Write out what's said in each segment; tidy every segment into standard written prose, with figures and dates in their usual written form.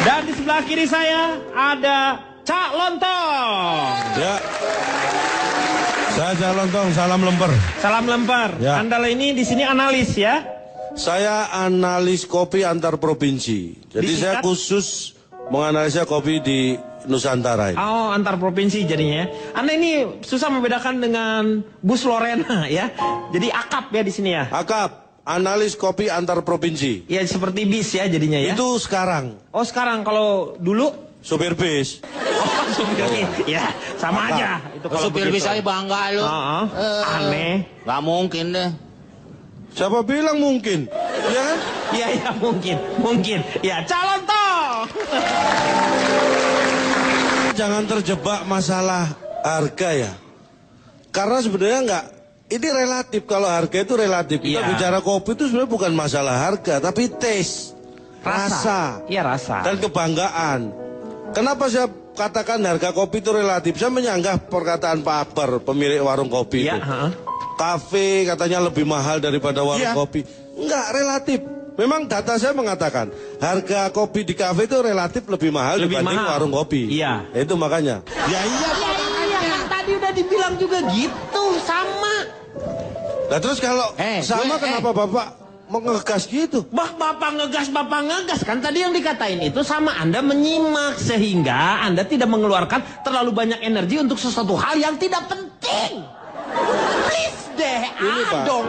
Dan di sebelah kiri saya ada Cak Lontong. Ya. Saya Cak Lontong, salam lemper. Salam lemper. Ya. Anda ini di sini analis ya? Saya analis kopi antar provinsi. Jadi Disingkat? saya khusus menganalisa kopi di Nusantara ini. Oh, antar provinsi jadinya ya. Anda ini susah membedakan dengan Bus Lorena ya. Jadi akap ya di sini ya. Akap, analis kopi antar provinsi. Ya seperti bis ya jadinya ya. Itu sekarang. Oh sekarang, kalau dulu Sopir bis. oh, supir bis. Ya sama aja. Itu kalau Supir bis saya bangga lu. Aneh. Gak mungkin deh. Siapa bilang mungkin? Ya kan? Iya ya mungkin. Ya calon toh. Jangan terjebak masalah harga ya. Karena sebenarnya enggak, ini relatif. Kalau harga itu relatif. Kita Iya. bicara kopi itu sebenarnya bukan masalah harga, tapi taste, rasa, Iya rasa. dan kebanggaan. Kenapa saya katakan harga kopi itu relatif? Saya menyanggah perkataan Pak Akbar, pemilik warung kopi Iya. itu. Kafe katanya lebih mahal daripada warung Iya. kopi. Enggak, relatif. Memang data saya mengatakan harga kopi di kafe itu relatif lebih mahal Lebih dibanding mahal. warung kopi. Iya. Itu makanya. Ya iya kan tadi udah dibilang juga gitu, sama. Nah terus kalau sama kenapa Bapak mau ngegas gitu? Bapak ngegas kan tadi yang dikatain itu sama. Anda menyimak sehingga Anda tidak mengeluarkan terlalu banyak energi untuk sesuatu hal yang tidak penting. Please deh, Ini, Pak. dong.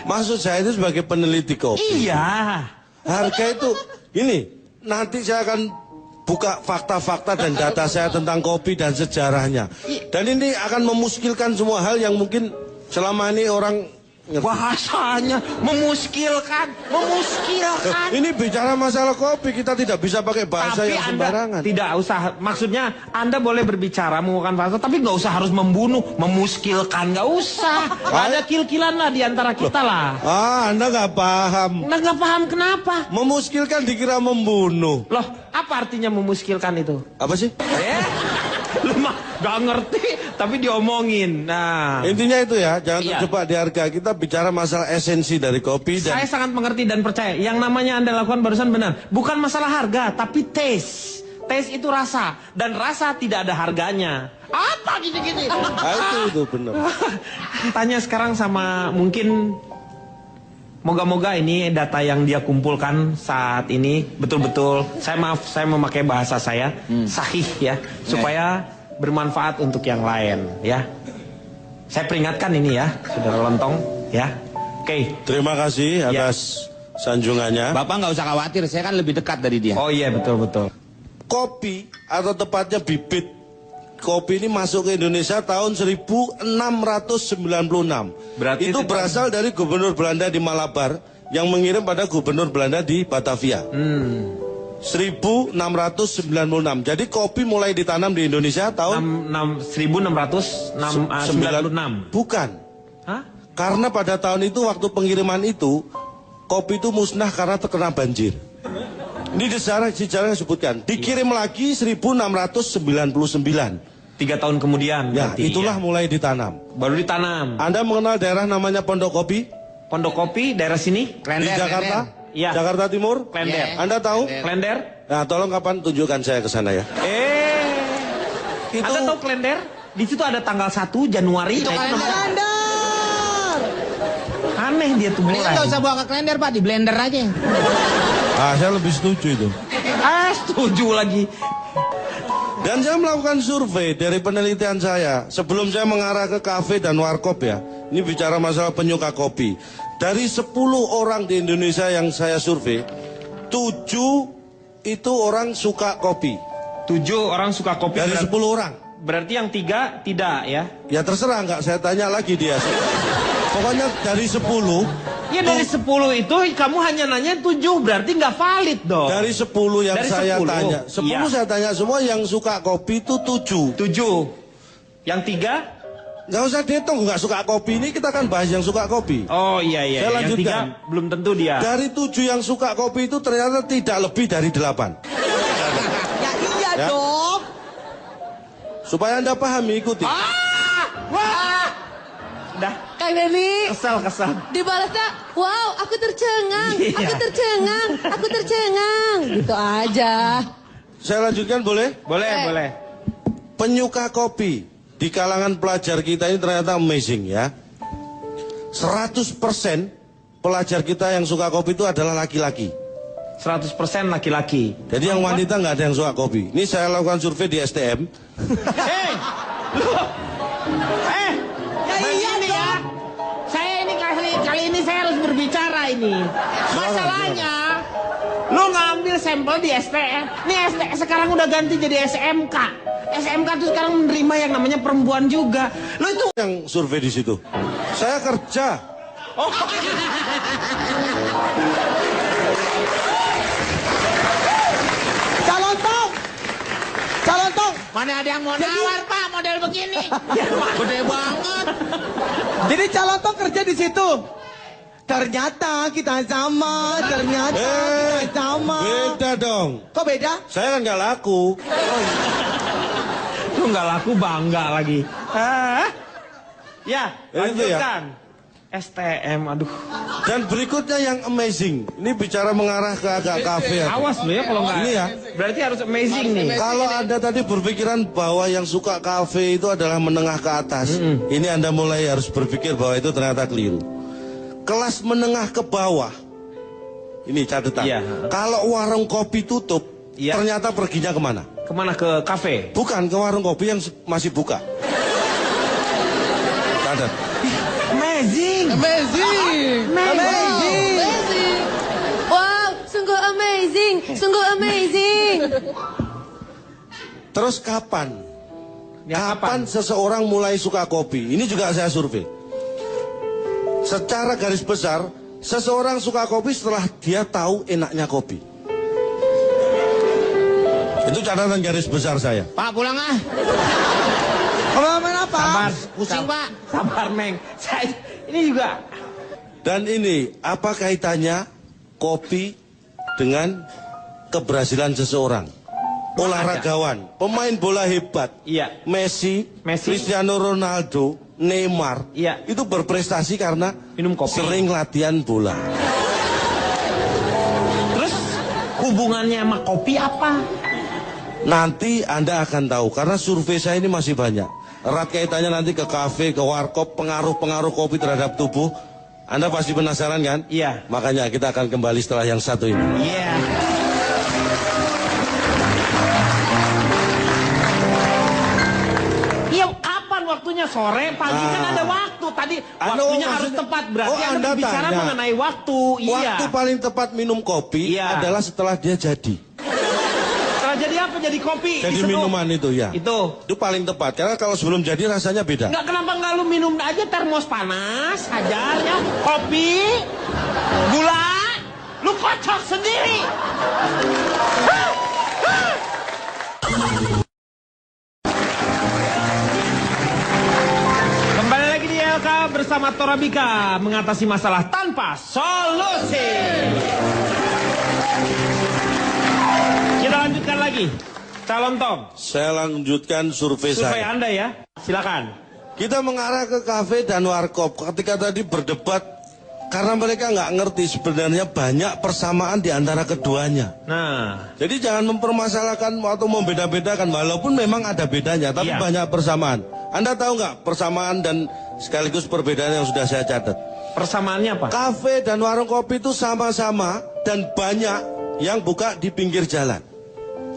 Maksud saya itu sebagai peneliti kopi. Iya. Harga itu, ini nanti saya akan buka fakta-fakta dan data saya tentang kopi dan sejarahnya. Dan ini akan memuskilkan semua hal yang mungkin selama ini orang ngerti. Bahasanya memuskilkan. Ini bicara masalah kopi, kita tidak bisa pakai bahasa Tapi yang Anda sembarangan. tidak usah, maksudnya Anda boleh berbicara menggunakan bahasa, tapi nggak usah harus membunuh, memuskilkan, nggak usah. Ada kil-kilan lah di antara kita lah. Anda nggak paham. Anda nggak paham kenapa? Memuskilkan dikira membunuh. Loh, apa artinya memuskilkan itu? Apa sih? Lu mah gak ngerti, tapi diomongin. Nah, Intinya itu ya, jangan Iya. terjebak di harga. Kita bicara masalah esensi dari kopi dan saya sangat mengerti dan percaya. Yang namanya Anda lakukan barusan benar. Bukan masalah harga, tapi taste. Taste itu rasa, dan rasa tidak ada harganya. Apa gini-gini? itu benar. Tanya sekarang sama mungkin, moga-moga ini data yang dia kumpulkan saat ini betul-betul, saya memakai bahasa saya sahih ya, supaya bermanfaat untuk yang lain ya. Saya peringatkan ini ya, Saudara Lontong ya. Oke. Terima kasih atas sanjungannya. Bapak nggak usah khawatir, saya kan lebih dekat dari dia. Oh iya betul-betul. Kopi atau tepatnya bibit kopi ini masuk ke Indonesia tahun 1696. Berarti itu itu berasal dari gubernur Belanda di Malabar yang mengirim pada gubernur Belanda di Batavia. 1696. Jadi kopi mulai ditanam di Indonesia tahun 1696. Bukan. Hah? Karena pada tahun itu waktu pengiriman itu kopi itu musnah karena terkena banjir. Ini sejarah disebutkan. Dikirim lagi 1699. 3 tahun kemudian. Ya, berarti, itulah ya. mulai ditanam. Baru ditanam. Anda mengenal daerah namanya Pondok Kopi Pondok Kopi daerah sini. di Jakarta? Iya. Jakarta Timur? Klender. Anda tahu? Klender. Nah, tolong kapan tunjukkan saya ke sana ya. Anda tahu Klender? Di situ ada tanggal 1 Januari. Itu Nah, kalender. Aneh dia tuh Mendingan mulai. nggak usah bawa ke kalender Pak, di blender aja. Saya lebih setuju itu. Setuju lagi. Dan saya melakukan survei dari penelitian saya. Sebelum saya mengarah ke kafe dan warkop ya. Ini bicara masalah penyuka kopi. Dari 10 orang di Indonesia yang saya survei, 7 itu orang suka kopi. 7 orang suka kopi. Dari 10 orang. Berarti yang 3 tidak ya? Ya terserah, nggak saya tanya lagi dia. Pokoknya dari 10. Ya dari 10 itu kamu hanya nanya 7, berarti nggak valid dong. Dari 10 yang Dari saya 10. tanya. 10 Iya. saya tanya semua yang suka kopi itu 7. 7. Yang 3? Nggak usah dihitung, nggak suka kopi ini kita kan bahas yang suka kopi. Oh iya. Saya Yang lanjutkan. 3 belum tentu dia. Dari 7 yang suka kopi itu ternyata tidak lebih dari 8. Ya iya Ya. dong. Supaya Anda pahami, ikuti. Wah! Udah. Kan Kang Denny. Kesel. Dibalasnya, wow, aku tercengang, Iya. aku tercengang, aku tercengang. Gitu aja. Saya lanjutkan boleh? Boleh. Penyuka kopi di kalangan pelajar kita ini ternyata amazing ya. 100% pelajar kita yang suka kopi itu adalah laki-laki. 100% laki-laki. Jadi yang wanita nggak ada yang suka kopi. Ini saya lakukan survei di STM. Begini ya. Saya ini kali ini saya harus berbicara ini. Masalahnya, lu ngambil sampel di STM. Nih STM sekarang udah ganti jadi SMK. SMK tuh sekarang menerima yang namanya perempuan juga. Lu itu Yang survei di situ. Saya kerja. Calon tong. Mana ada yang mau nawar, Pak, model begini. Gede banget. Jadi calon toh kerja di situ. Ternyata kita sama, ternyata kita sama. Beda dong. Kok beda? Saya kan nggak laku. lu nggak laku bangga lagi. Hah? Ya, Itu ya. lanjutkan. STM, aduh. Dan berikutnya yang amazing. Ini bicara mengarah ke agak kafe. ya. Awas lu ya kalau nggak. Ini ya. Berarti harus amazing nih. Kalau Anda tadi berpikiran bahwa yang suka kafe itu adalah menengah ke atas, ini Anda mulai harus berpikir bahwa itu ternyata keliru. Kelas menengah ke bawah, ini catatan. Iya. Kalau warung kopi tutup, Iya. ternyata perginya kemana? Kemana, ke kafe? Bukan ke warung kopi yang masih buka. Catat. Amazing. Amazing. Wow, sungguh amazing, sungguh amazing. Terus kapan? Ya, Kapan seseorang mulai suka kopi? Ini juga saya survei. Secara garis besar, seseorang suka kopi setelah dia tahu enaknya kopi. Itu catatan garis besar saya. Pak, pulang ah. Pengalaman apa? Sabar, Pusing, Pak. Sabar, Meng. Saya ini juga. Dan ini, apa kaitannya kopi dengan keberhasilan seseorang? Olahragawan, pemain bola hebat, Iya. Messi, Messi. Cristiano Ronaldo, Neymar, Iya. itu berprestasi karena Minum kopi. sering latihan bola. Terus hubungannya sama kopi apa? Nanti Anda akan tahu, karena survei saya ini masih banyak. Erat kaitannya nanti ke kafe, ke warkop, pengaruh-pengaruh kopi terhadap tubuh. Anda pasti penasaran kan? Iya. Makanya kita akan kembali setelah yang satu ini. Iya. Iya, kapan waktunya? Sore, pagi kan ada waktu. Tadi Anda waktunya harus maksudnya- tepat. Berarti Anda Anda berbicara tanya. mengenai waktu. Iya. Waktu paling tepat minum kopi Iya. adalah setelah dia jadi. Setelah jadi apa? Jadi kopi. Jadi diseduh. minuman itu ya. Itu. Itu paling tepat, karena kalau sebelum jadi rasanya beda. Nggak, kenapa nggak lu minum aja termos panas, hajar ya, kopi, gula, lu kocok sendiri. Kembali lagi di LK bersama Torabika mengatasi masalah tanpa solusi. Kita lanjutkan lagi. Calon Tom, Saya lanjutkan survei survei saya. Anda ya, silakan. Kita mengarah ke kafe dan warkop. Ketika tadi berdebat, karena mereka nggak ngerti sebenarnya banyak persamaan di antara keduanya. Nah, Jadi jangan mempermasalahkan atau membeda-bedakan, walaupun memang ada bedanya, tapi Iya. banyak persamaan. Anda tahu nggak persamaan dan sekaligus perbedaan yang sudah saya catat? persamaannya apa? Kafe dan warung kopi itu sama-sama dan banyak yang buka di pinggir jalan.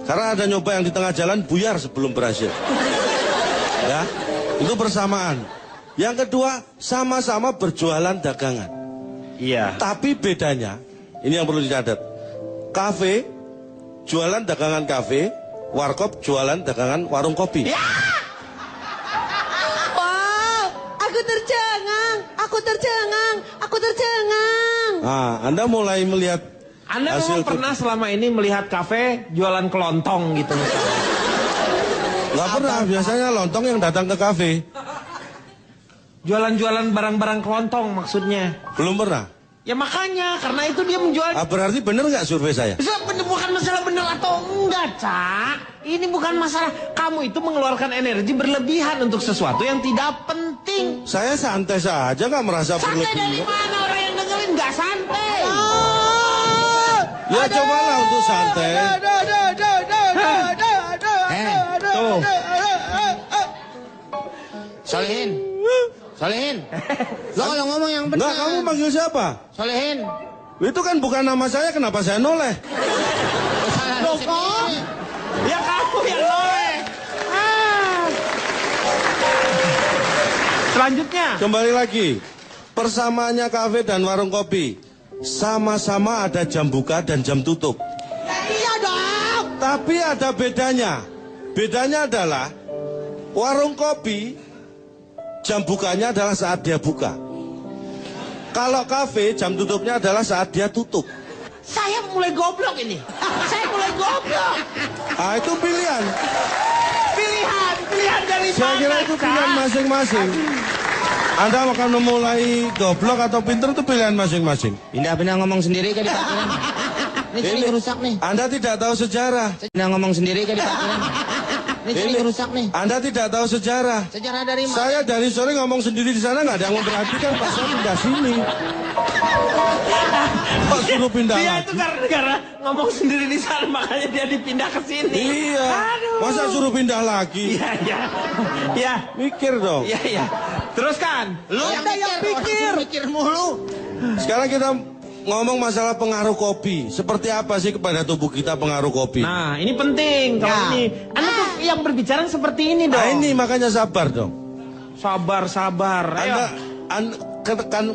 Karena ada nyoba yang di tengah jalan buyar sebelum berhasil. Ya, itu persamaan. Yang kedua, sama-sama berjualan dagangan. Iya. Tapi bedanya, ini yang perlu dicatat. Kafe, jualan dagangan kafe, warkop, jualan dagangan warung kopi. Wow, aku tercengang, aku tercengang, aku tercengang. Nah, Anda mulai melihat Anda memang pernah selama ini melihat kafe jualan kelontong gitu misalnya? Nggak pernah, biasanya lontong yang datang ke kafe. Jualan-jualan barang-barang kelontong maksudnya. Belum pernah. Ya makanya, karena itu dia menjual. Berarti bener nggak survei saya? Bukan masalah benar atau enggak, Cak. Ini bukan masalah kamu itu mengeluarkan energi berlebihan untuk sesuatu yang tidak penting. Saya santai saja, nggak merasa Santai berlebihan. dari mana orang yang dengerin nggak santai? Ya cobalah untuk santai. Tuh. Solehin. Lo kalau ngomong yang benar. Nggak, kamu panggil siapa? Solehin. Itu kan bukan nama saya, kenapa saya noleh? Loh kok? Ya kamu yang noleh. Selanjutnya. Kembali lagi, persamaannya kafe dan warung kopi. Sama-sama ada jam buka dan jam tutup. Iya dong. Tapi ada bedanya. Bedanya adalah warung kopi jam bukanya adalah saat dia buka. Kalau kafe jam tutupnya adalah saat dia tutup. Saya mulai goblok ini. Saya mulai goblok. Itu pilihan. Pilihan dari Saya mana, kira itu Cak? pilihan masing-masing. Anda akan memulai goblok atau pinter itu pilihan masing-masing. Pindah-pindah ngomong sendiri ke di parkiran. Ini sering rusak nih. Anda tidak tahu sejarah. Pindah ngomong sendiri ke di parkiran. Ini sering rusak nih. Anda tidak tahu sejarah. Sejarah dari mana? Saya dari sore ngomong sendiri di sana, nggak ada yang memperhatikan, pas saya pindah sini. Kok suruh pindah Dia lagi? itu karena ngomong sendiri di sana makanya dia dipindah ke sini. Iya. Aduh. Masa suruh pindah lagi? Iya. Mikir dong. Iya. Teruskan. Lu yang Anda yang pikir. Orang mikir mulu. Sekarang kita ngomong masalah pengaruh kopi. Seperti apa sih kepada tubuh kita pengaruh kopi? Nah, ini penting kalau Ya. ini. Anda tuh yang berbicara seperti ini dong. Nah, ini makanya sabar dong. Sabar. Ayo. Anda kan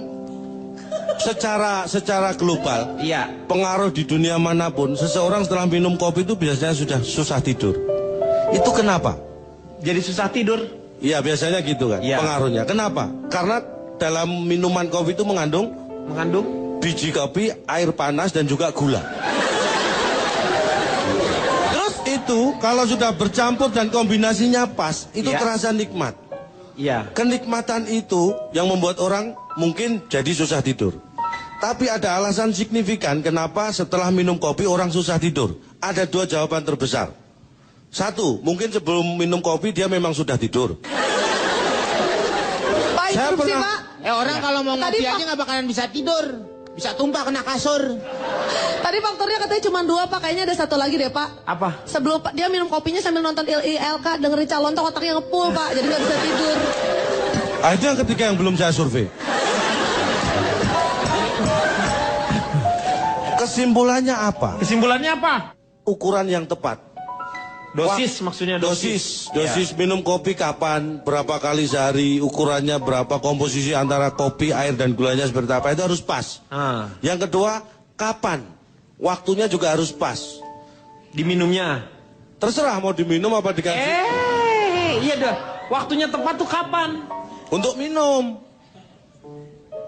secara global, Iya. pengaruh di dunia manapun, seseorang setelah minum kopi itu biasanya sudah susah tidur. Itu kenapa? Jadi susah tidur. Iya, biasanya gitu kan Iya. pengaruhnya. Kenapa? Karena dalam minuman kopi itu mengandung biji kopi, air panas dan juga gula. Terus itu kalau sudah bercampur dan kombinasinya pas, itu Iya. terasa nikmat. Iya. Kenikmatan itu yang membuat orang mungkin jadi susah tidur. Tapi ada alasan signifikan kenapa setelah minum kopi orang susah tidur. Ada 2 jawaban terbesar. 1, mungkin sebelum minum kopi dia memang sudah tidur. Pak, Saya instruksi pernah- Pak. Orang kalau mau Tadi, ngopi Pak. aja nggak bakalan bisa tidur. Bisa tumpah kena kasur. Tadi faktornya katanya cuma 2 Pak, kayaknya ada 1 lagi deh Pak. Apa? Sebelum Pak, dia minum kopinya sambil nonton ILK, dengerin calon toh otaknya ngepul Pak, jadi nggak bisa tidur. Itu yang ketiga yang belum saya survei. Kesimpulannya apa? Kesimpulannya apa? Ukuran yang tepat. Dosis maksudnya dosis. Dosis minum kopi kapan, berapa kali sehari, ukurannya berapa, komposisi antara kopi, air dan gulanya seperti apa, itu harus pas. Ah, Yang kedua, kapan? Waktunya juga harus pas. diminumnya. Terserah mau diminum apa dikasih. Iya dah. Waktunya tepat tuh kapan? Untuk minum.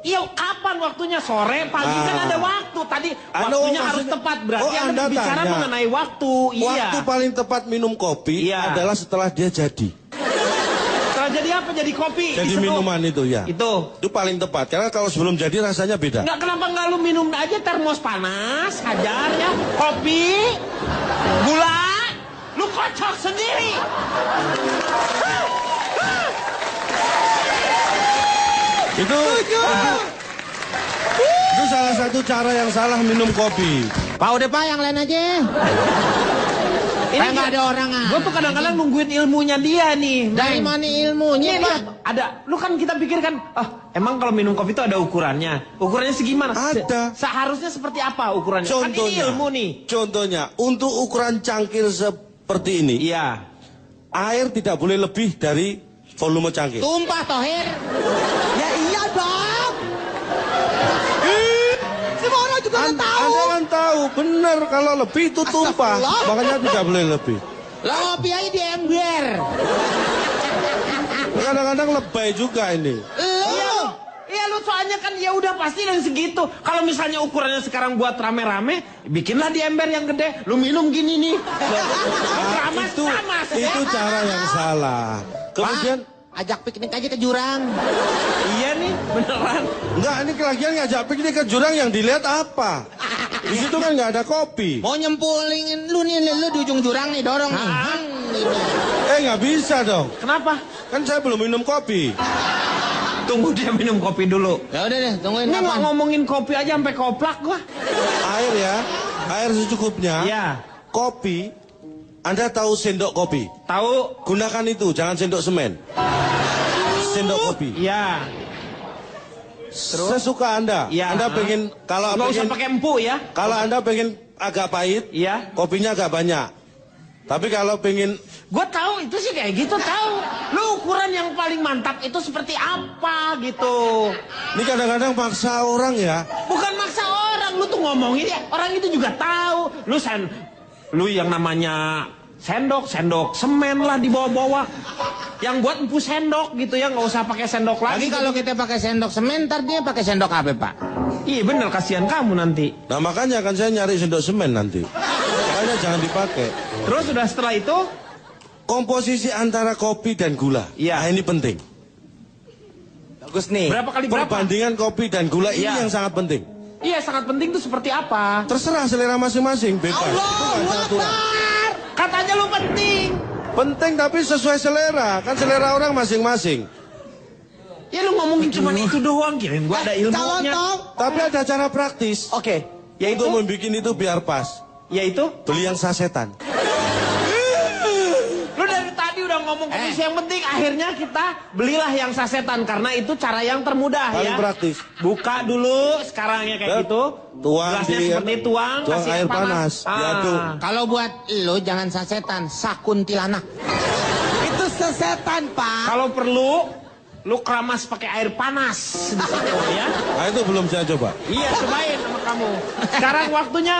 Iya, kapan waktunya? Sore, pagi kan ada waktu. Tadi Anda waktunya harus maksudnya- tepat. Berarti Anda Anda bicara tanya. mengenai waktu. Waktu Iya. paling tepat minum kopi Iya. adalah setelah dia jadi. Setelah jadi apa? Jadi kopi. Jadi diseduh. minuman itu ya. Itu. paling tepat. Karena kalau sebelum jadi rasanya beda. Nggak, kenapa nggak lu minum aja termos panas, hajar ya, kopi, gula, lu kocok sendiri. Itu salah satu cara yang salah minum kopi. Pak udah Pak yang lain aja. Kayak nggak ada orang ah. Gue tuh kadang-kadang nungguin ilmunya dia nih. Dari mana ilmunya Ini Pak? ada, lu kan kita pikirkan, emang kalau minum kopi itu ada ukurannya. Ukurannya segimana? Ada. Seharusnya seperti apa ukurannya? Kan ini Contohnya, ilmu nih. contohnya untuk ukuran cangkir seperti ini, Iya. air tidak boleh lebih dari volume cangkir. Tumpah Tohir. Ya iya dong. Semua orang juga udah tahu. Anda kan tahu, benar kalau lebih itu tumpah, Astagfirullah. makanya tidak boleh lebih. Lah ngopi aja di ember. Kadang-kadang lebay juga ini. Iya lu soalnya kan ya udah pasti yang segitu. Kalau misalnya ukurannya sekarang buat rame-rame, bikinlah di ember yang gede. Lu minum gini nih. Itu cara yang salah. Kemudian Ajak piknik aja ke jurang. Iya nih, beneran. Enggak, ini lagian ngajak piknik ke jurang yang dilihat apa? Di situ kan nggak ada kopi. Mau nyempulin lu nih, lu di ujung jurang nih, dorong nih. Gitu. Nggak bisa dong. Kenapa? Kan saya belum minum kopi. Tunggu dia minum kopi dulu. Ya udah deh, tungguin Ini nggak kapan. ngomongin kopi aja sampai koplak gua. Air ya, air secukupnya. Iya. Kopi, Anda tahu sendok kopi? Tahu? Gunakan itu, jangan sendok semen. Sendok kopi. Iya. Sesuka Anda. Iya. Anda pengen kalau Nggak usah pengen pakai empuk ya. kalau Anda pengen agak pahit, Iya. kopinya agak banyak. Tapi kalau pengen Gue tahu itu sih kayak gitu tahu. Lu ukuran yang paling mantap itu seperti apa gitu. ini kadang-kadang maksa orang ya. Bukan maksa orang, lu tuh ngomongin ya. Orang itu juga tahu. Lu yang namanya sendok semen lah dibawa-bawa. Yang buat empu sendok gitu ya, nggak usah pakai sendok Lagi lagi. kalau kita pakai sendok semen, ntar dia pakai sendok apa, Pak? Iya bener, kasihan kamu nanti. Nah makanya kan saya nyari sendok semen nanti. Makanya jangan dipakai. Terus sudah setelah itu, Komposisi antara kopi dan gula. Iya. Nah, ini penting. Bagus nih. berapa kali berapa? Perbandingan kopi dan gula ini Iya. yang sangat penting. Iya sangat penting tuh seperti apa? Terserah selera masing-masing, bebas. Itu nggak ada aturan. Katanya lu penting. Penting tapi sesuai selera. Kan selera orang masing-masing. Ya lu ngomongin cuma itu doang, kirain gua ada Calon ilmunya. Tom. Tapi ada cara praktis. Oke, Untuk yaitu membuat itu biar pas. yaitu Beli yang sasetan. lu dari tadi udah ngomong komisi yang penting, akhirnya kita belilah yang sasetan karena itu cara yang termudah Paling ya. praktis. Buka dulu sekarangnya kayak Dan gitu. tuang Gelasnya di- seperti tuang, tuang kasih air panas, diaduk. Kalau buat lo jangan sasetan, sakuntilanak. Itu sesetan, Pak. Kalau perlu lu keramas pakai air panas di situ ya. Nah itu belum saya coba. Iya, cobain sama kamu. Sekarang waktunya